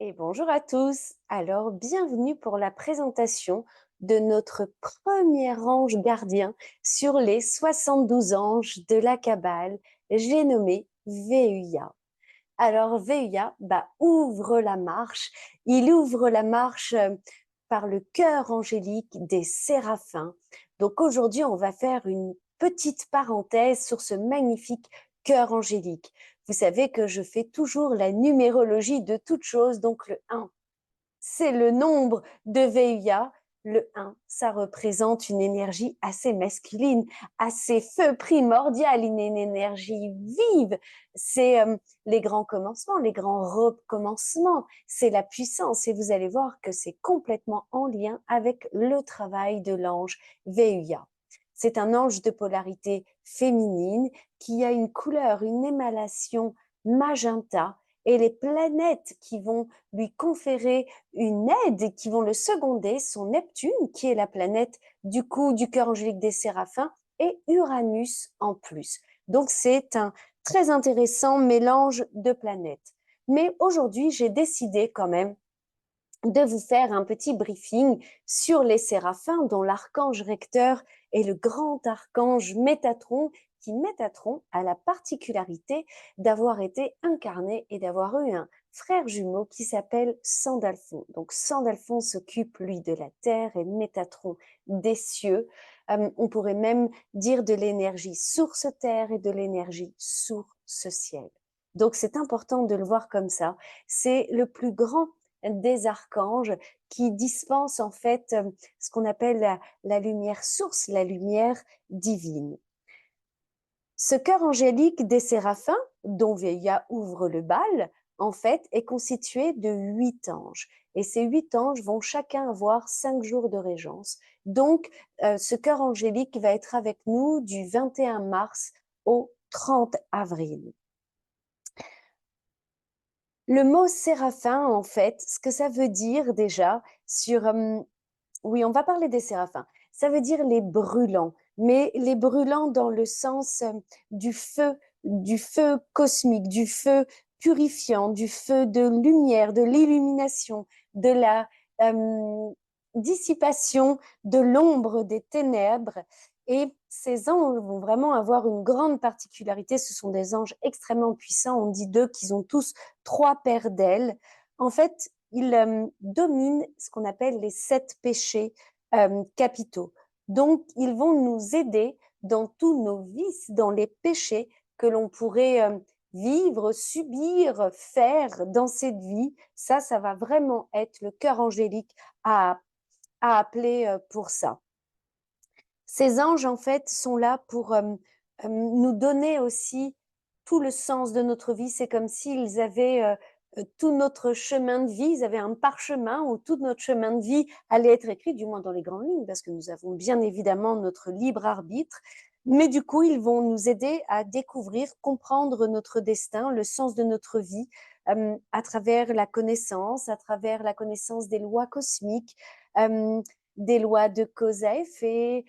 Et bonjour à tous. Alors, bienvenue pour la présentation de notre premier ange gardien sur les 72 anges de la Kabbale. J'ai nommé Veuya. Alors, Veuya ouvre la marche. Il ouvre la marche par le cœur angélique des séraphins. Donc, aujourd'hui, on va faire une petite parenthèse sur ce magnifique cœur angélique. Vous savez que je fais toujours la numérologie de toute chose, donc le 1, c'est le nombre de Veuya. Le 1, ça représente une énergie assez masculine, assez feu primordial, une énergie vive. C'est les grands commencements, les grands recommencements. C'est la puissance et vous allez voir que c'est complètement en lien avec le travail de l'ange Veuya. C'est un ange de polarité féminine qui a une couleur, une émanation magenta et les planètes qui vont lui conférer une aide et qui vont le seconder sont Neptune, qui est la planète du coup du cœur angélique des séraphins, et Uranus en plus. Donc c'est un très intéressant mélange de planètes. Mais aujourd'hui, j'ai décidé quand même de vous faire un petit briefing sur les séraphins, dont l'archange recteur est le grand archange Métatron, qui Métatron a la particularité d'avoir été incarné et d'avoir eu un frère jumeau qui s'appelle Sandalphon. Donc Sandalphon s'occupe, lui, de la terre et Métatron des cieux. On pourrait même dire de l'énergie source terre et de l'énergie source ciel. Donc c'est important de le voir comme ça. C'est le plus grand des archanges qui dispensent en fait ce qu'on appelle la lumière source, la lumière divine. Ce cœur angélique des séraphins, dont Veilla ouvre le bal, en fait, est constitué de 8 anges. Et ces 8 anges vont chacun avoir 5 jours de régence. Donc, ce cœur angélique va être avec nous du 21 mars au 30 avril. Le mot séraphin, en fait, ce que ça veut dire déjà sur... oui, on va parler des séraphins. Ça veut dire les brûlants, mais les brûlants dans le sens du feu cosmique, du feu purifiant, du feu de lumière, de l'illumination, de la dissipation de l'ombre des ténèbres. Et ces anges vont vraiment avoir une grande particularité. Ce sont des anges extrêmement puissants. On dit d'eux qu'ils ont tous 3 paires d'ailes. En fait, ils dominent ce qu'on appelle les 7 péchés capitaux. Donc, ils vont nous aider dans tous nos vices, dans les péchés que l'on pourrait vivre, subir, faire dans cette vie. Ça va vraiment être le cœur angélique à appeler pour ça. Ces anges, en fait, sont là pour nous donner aussi tout le sens de notre vie. C'est comme s'ils avaient tout notre chemin de vie, ils avaient un parchemin où tout notre chemin de vie allait être écrit, du moins dans les grandes lignes, parce que nous avons bien évidemment notre libre arbitre. Mais du coup, ils vont nous aider à découvrir, comprendre notre destin, le sens de notre vie, à travers la connaissance des lois cosmiques, des lois de cause à effet.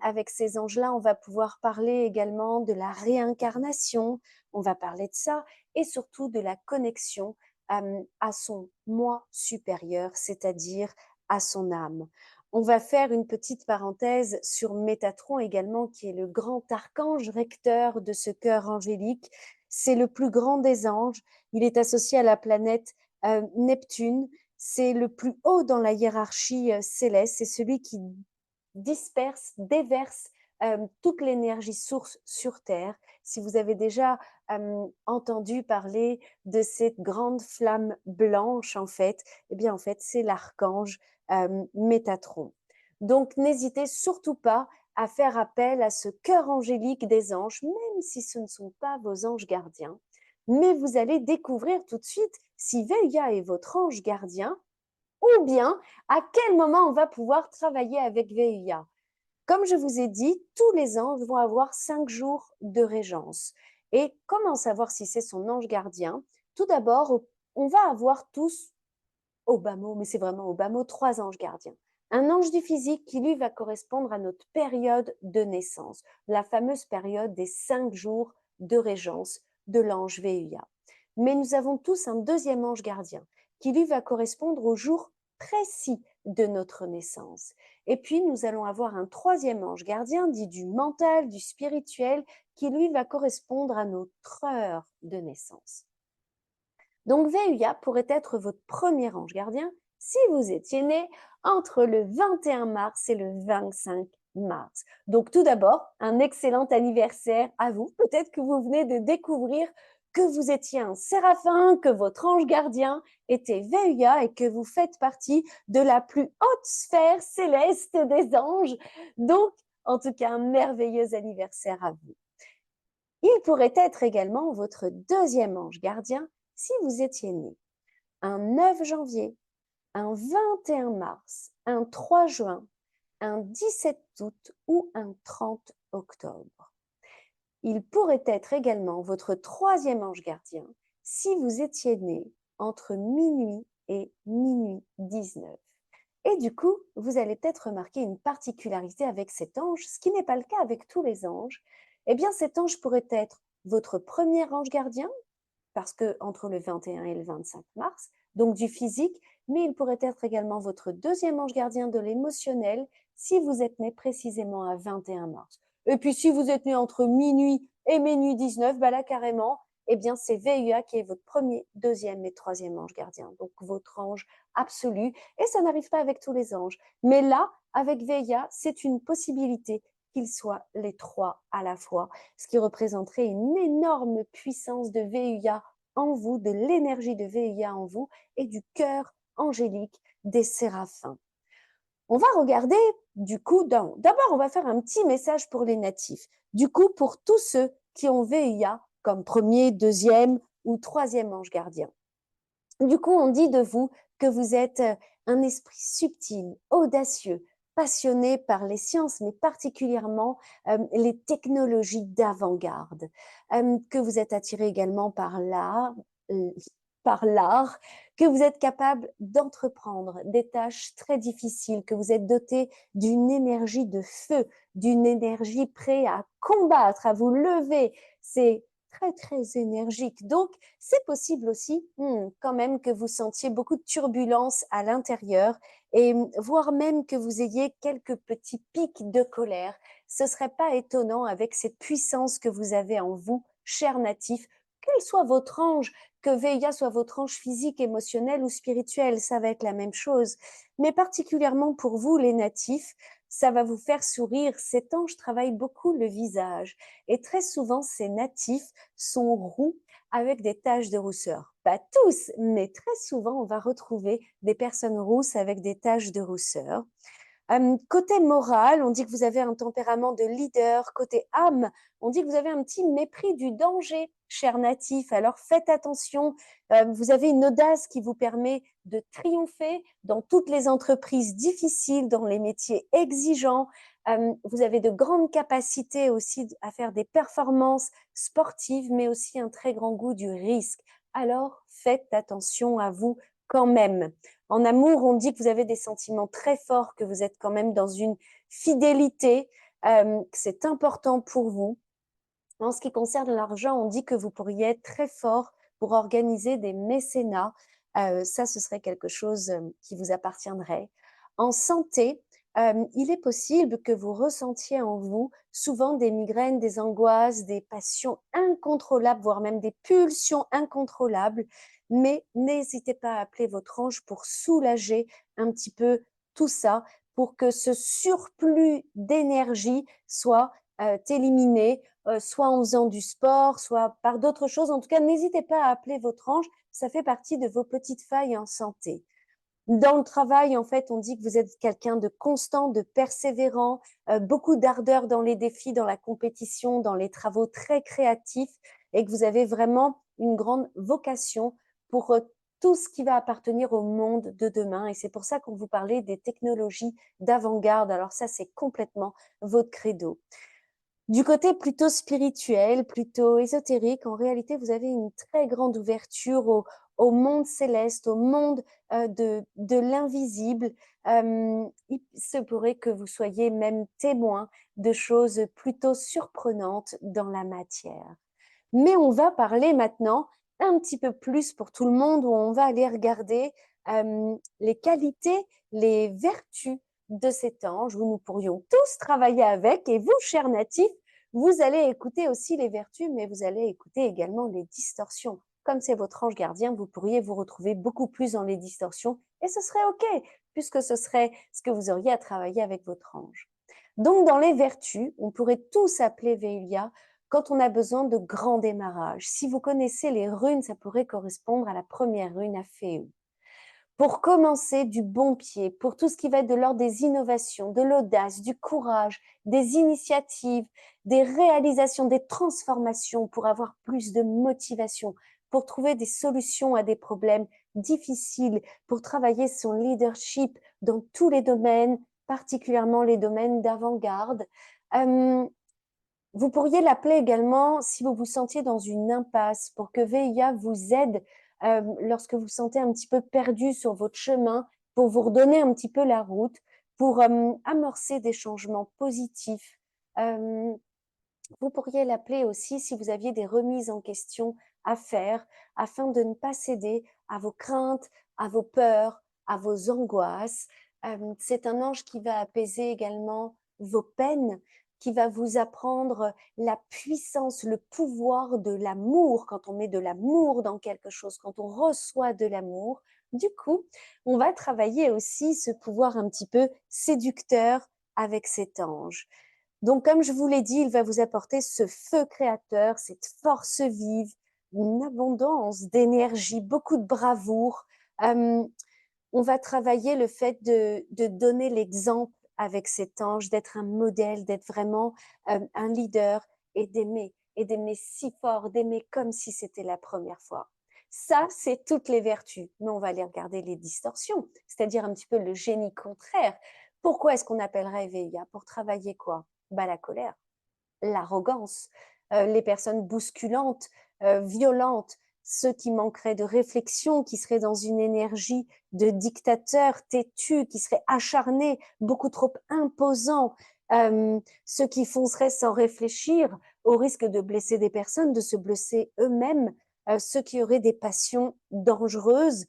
Avec ces anges-là, on va pouvoir parler également de la réincarnation, on va parler de ça, et surtout de la connexion à son moi supérieur, c'est-à-dire à son âme. On va faire une petite parenthèse sur Métatron également, qui est le grand archange recteur de ce cœur angélique. C'est le plus grand des anges. Il est associé à la planète Neptune. C'est le plus haut dans la hiérarchie céleste. C'est celui qui disperse, déverse toute l'énergie source sur Terre. Si vous avez déjà entendu parler de cette grande flamme blanche, en fait, eh bien, en fait, c'est l'archange Métatron. Donc, n'hésitez surtout pas à faire appel à ce cœur angélique des anges, même si ce ne sont pas vos anges gardiens. Mais vous allez découvrir tout de suite si Veilla est votre ange gardien ou bien à quel moment on va pouvoir travailler avec VIA. Comme je vous ai dit, tous les anges vont avoir 5 jours de régence. Et comment savoir si c'est son ange gardien? Tout d'abord, on va avoir tous, au bas mot, mais c'est vraiment au bas mot, 3 anges gardiens. Un ange du physique qui, lui, va correspondre à notre période de naissance, la fameuse période des 5 jours de régence de l'ange VUA. Mais nous avons tous un deuxième ange gardien qui lui va correspondre au jour précis de notre naissance. Et puis, nous allons avoir un troisième ange gardien, dit du mental, du spirituel, qui lui va correspondre à notre heure de naissance. Donc, Veuya pourrait être votre premier ange gardien si vous étiez né entre le 21 mars et le 25 mars. Donc, tout d'abord, un excellent anniversaire à vous. Peut-être que vous venez de découvrir que vous étiez un séraphin, que votre ange gardien était Veuya et que vous faites partie de la plus haute sphère céleste des anges. Donc, en tout cas, un merveilleux anniversaire à vous. Il pourrait être également votre deuxième ange gardien si vous étiez né un 9 janvier, un 21 mars, un 3 juin, un 17 août ou un 30 octobre. Il pourrait être également votre troisième ange gardien si vous étiez né entre minuit et minuit 19. Et du coup, vous allez peut-être remarquer une particularité avec cet ange, ce qui n'est pas le cas avec tous les anges. Eh bien, cet ange pourrait être votre premier ange gardien, parce que entre le 21 et le 25 mars, donc du physique, mais il pourrait être également votre deuxième ange gardien de l'émotionnel si vous êtes né précisément à 21 mars. Et puis si vous êtes né entre minuit et minuit 19, bah là carrément, eh bien c'est Veuya qui est votre premier, deuxième et troisième ange gardien, donc votre ange absolu. Et ça n'arrive pas avec tous les anges. Mais là, avec Veuya, c'est une possibilité qu'ils soient les trois à la fois, ce qui représenterait une énorme puissance de Veuya en vous, de l'énergie de Veuya en vous et du cœur angélique des séraphins. On va regarder, du coup, d'abord, on va faire un petit message pour les natifs. Du coup, pour tous ceux qui ont Veuya comme premier, deuxième ou troisième ange gardien. Du coup, on dit de vous que vous êtes un esprit subtil, audacieux, passionné par les sciences, mais particulièrement les technologies d'avant-garde, que vous êtes attiré également par l'art, que vous êtes capable d'entreprendre des tâches très difficiles, que vous êtes doté d'une énergie de feu, d'une énergie prête à combattre, à vous lever. C'est très, très énergique. Donc, c'est possible aussi quand même que vous sentiez beaucoup de turbulences à l'intérieur et voire même que vous ayez quelques petits pics de colère. Ce ne serait pas étonnant avec cette puissance que vous avez en vous, cher natif, quel soit votre ange, que Veuya soit votre ange physique, émotionnel ou spirituel, ça va être la même chose. Mais particulièrement pour vous, les natifs, ça va vous faire sourire. Cet ange travaille beaucoup le visage et très souvent, ces natifs sont roux avec des taches de rousseur. Pas tous, mais très souvent, on va retrouver des personnes rousses avec des taches de rousseur. Côté moral, on dit que vous avez un tempérament de leader. Côté âme, on dit que vous avez un petit mépris du danger, cher natif. Alors faites attention, vous avez une audace qui vous permet de triompher dans toutes les entreprises difficiles, dans les métiers exigeants. Vous avez de grandes capacités aussi à faire des performances sportives, mais aussi un très grand goût du risque. Alors faites attention à vous quand même. En amour, on dit que vous avez des sentiments très forts, que vous êtes quand même dans une fidélité, que c'est important pour vous. En ce qui concerne l'argent, on dit que vous pourriez être très fort pour organiser des mécénats. Ça, ce serait quelque chose qui vous appartiendrait. En santé, il est possible que vous ressentiez en vous souvent des migraines, des angoisses, des passions incontrôlables, voire même des pulsions incontrôlables. Mais n'hésitez pas à appeler votre ange pour soulager un petit peu tout ça, pour que ce surplus d'énergie soit éliminé, soit en faisant du sport, soit par d'autres choses. En tout cas, n'hésitez pas à appeler votre ange. Ça fait partie de vos petites failles en santé. Dans le travail, en fait, on dit que vous êtes quelqu'un de constant, de persévérant, beaucoup d'ardeur dans les défis, dans la compétition, dans les travaux très créatifs et que vous avez vraiment une grande vocation pour tout ce qui va appartenir au monde de demain. Et c'est pour ça qu'on vous parlait des technologies d'avant-garde. Alors ça, c'est complètement votre credo. Du côté plutôt spirituel, plutôt ésotérique, en réalité, vous avez une très grande ouverture au monde céleste, au monde de l'invisible. Il se pourrait que vous soyez même témoin de choses plutôt surprenantes dans la matière. Mais on va parler maintenant un petit peu plus pour tout le monde, où on va aller regarder les qualités, les vertus de cet ange, où nous pourrions tous travailler avec. Et vous, chers natifs, vous allez écouter aussi les vertus, mais vous allez écouter également les distorsions. Comme c'est votre ange gardien, vous pourriez vous retrouver beaucoup plus dans les distorsions, et ce serait OK, puisque ce serait ce que vous auriez à travailler avec votre ange. Donc, dans les vertus, on pourrait tous appeler Velia quand on a besoin de grands démarrages. Si vous connaissez les runes, ça pourrait correspondre à la première rune, à Féu. Pour commencer du bon pied, pour tout ce qui va être de l'ordre des innovations, de l'audace, du courage, des initiatives, des réalisations, des transformations, pour avoir plus de motivation, pour trouver des solutions à des problèmes difficiles, pour travailler son leadership dans tous les domaines, particulièrement les domaines d'avant-garde. Vous pourriez l'appeler également si vous vous sentiez dans une impasse, pour que VIA vous aide lorsque vous vous sentez un petit peu perdu sur votre chemin, pour vous redonner un petit peu la route, pour amorcer des changements positifs. Vous pourriez l'appeler aussi si vous aviez des remises en question à faire, afin de ne pas céder à vos craintes, à vos peurs, à vos angoisses. C'est un ange qui va apaiser également vos peines, qui va vous apprendre la puissance, le pouvoir de l'amour. Quand on met de l'amour dans quelque chose, quand on reçoit de l'amour, du coup, on va travailler aussi ce pouvoir un petit peu séducteur avec cet ange. Donc, comme je vous l'ai dit, il va vous apporter ce feu créateur, cette force vive, une abondance d'énergie, beaucoup de bravoure. On va travailler le fait de donner l'exemple avec cet ange, d'être un modèle, d'être vraiment un leader, et d'aimer si fort, d'aimer comme si c'était la première fois. Ça, c'est toutes les vertus. Mais on va aller regarder les distorsions, c'est-à-dire un petit peu le génie contraire. Pourquoi est-ce qu'on appellerait Veilla? Pour travailler quoi? La colère, l'arrogance, les personnes bousculantes, violentes, ceux qui manqueraient de réflexion, qui seraient dans une énergie de dictateur têtu, qui seraient acharnés, beaucoup trop imposants, ceux qui fonceraient sans réfléchir, au risque de blesser des personnes, de se blesser eux-mêmes, ceux qui auraient des passions dangereuses,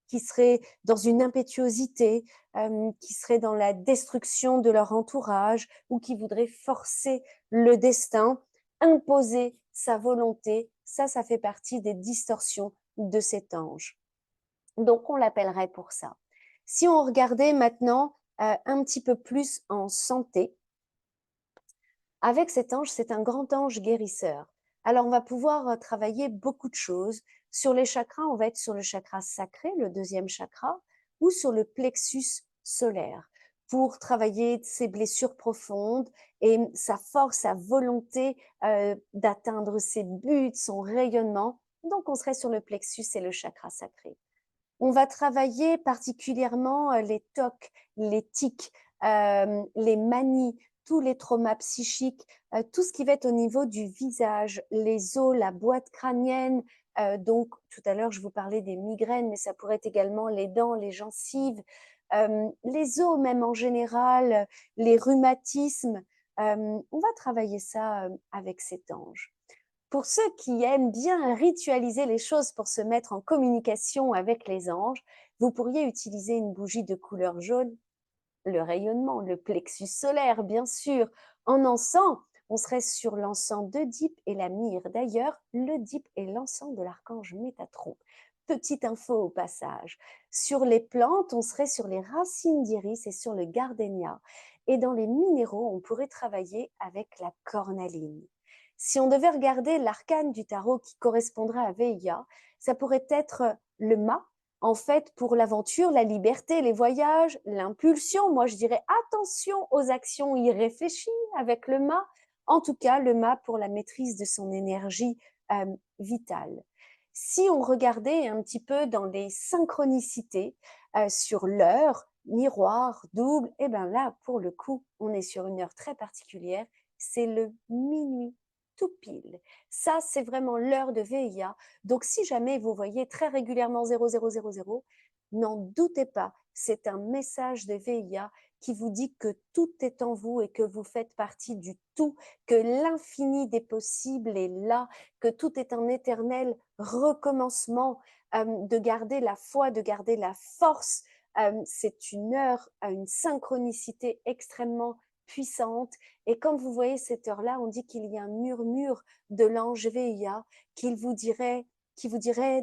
qui seraient dans une impétuosité, qui seraient dans la destruction de leur entourage, ou qui voudraient forcer le destin, imposer sa volonté. Ça fait partie des distorsions de cet ange. Donc, on l'appellerait pour ça. Si on regardait maintenant un petit peu plus en santé, avec cet ange, c'est un grand ange guérisseur. Alors, on va pouvoir travailler beaucoup de choses. Sur les chakras, on va être sur le chakra sacré, le deuxième chakra, ou sur le plexus solaire, pour travailler ses blessures profondes et sa force, sa volonté d'atteindre ses buts, son rayonnement. Donc, on serait sur le plexus et le chakra sacré. On va travailler particulièrement les tocs, les tics, les manies, tous les traumas psychiques, tout ce qui va être au niveau du visage, les os, la boîte crânienne. Donc, tout à l'heure, je vous parlais des migraines, mais ça pourrait être également les dents, les gencives, les os même en général, les rhumatismes. On va travailler ça avec cet ange. Pour ceux qui aiment bien ritualiser les choses pour se mettre en communication avec les anges, vous pourriez utiliser une bougie de couleur jaune, le rayonnement, le plexus solaire, bien sûr. En encens, on serait sur l'encens d'Oedipe et la myrrhe. D'ailleurs, l'Oedipe est l'encens de l'archange Métatron. Petite info au passage. Sur les plantes, on serait sur les racines d'iris et sur le gardénia. Et dans les minéraux, on pourrait travailler avec la cornaline. Si on devait regarder l'arcane du tarot qui correspondrait à Veilla, ça pourrait être le mât, en fait, pour l'aventure, la liberté, les voyages, l'impulsion. Moi, je dirais attention aux actions irréfléchies avec le mât. En tout cas, le mât pour la maîtrise de son énergie vitale. Si on regardait un petit peu dans les synchronicités sur l'heure, miroir, double, et bien là, pour le coup, on est sur une heure très particulière. C'est le minuit tout pile. Ça, c'est vraiment l'heure de Veilla. Donc, si jamais vous voyez très régulièrement 0000, n'en doutez pas, c'est un message de VIA qui vous dit que tout est en vous et que vous faites partie du tout, que l'infini des possibles est là, que tout est un éternel recommencement, de garder la foi, de garder la force. C'est une heure à une synchronicité extrêmement puissante. Et quand vous voyez cette heure-là, on dit qu'il y a un murmure de l'ange VIA qui vous dirait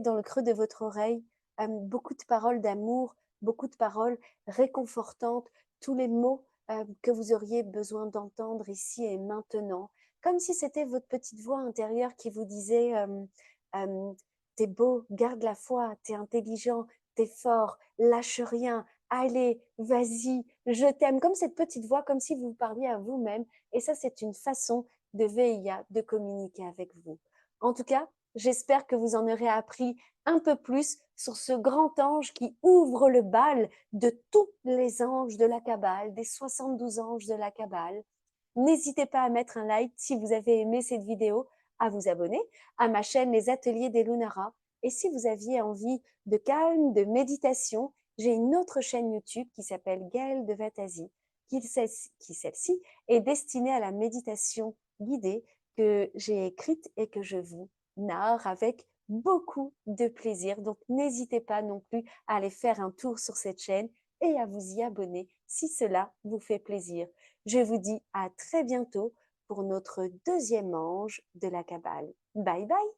dans le creux de votre oreille beaucoup de paroles d'amour, beaucoup de paroles réconfortantes, tous les mots que vous auriez besoin d'entendre ici et maintenant, comme si c'était votre petite voix intérieure qui vous disait t'es beau, garde la foi, t'es intelligent, t'es fort, lâche rien, allez, vas-y, je t'aime, comme cette petite voix, comme si vous parliez à vous-même. Et ça, c'est une façon de VIA de communiquer avec vous. En tout cas, j'espère que vous en aurez appris un peu plus sur ce grand ange qui ouvre le bal de tous les anges de la Kabbale, des 72 anges de la Kabbale. N'hésitez pas à mettre un like si vous avez aimé cette vidéo, à vous abonner à ma chaîne Les Ateliers des Lunara. Et si vous aviez envie de calme, de méditation, j'ai une autre chaîne YouTube qui s'appelle Gaëlle de Vatasie, qui celle-ci est destinée à la méditation guidée que j'ai écrite et que je vous narre avec beaucoup de plaisir. Donc n'hésitez pas non plus à aller faire un tour sur cette chaîne et à vous y abonner si cela vous fait plaisir. Je vous dis à très bientôt pour notre deuxième ange de la Kabbale. Bye bye!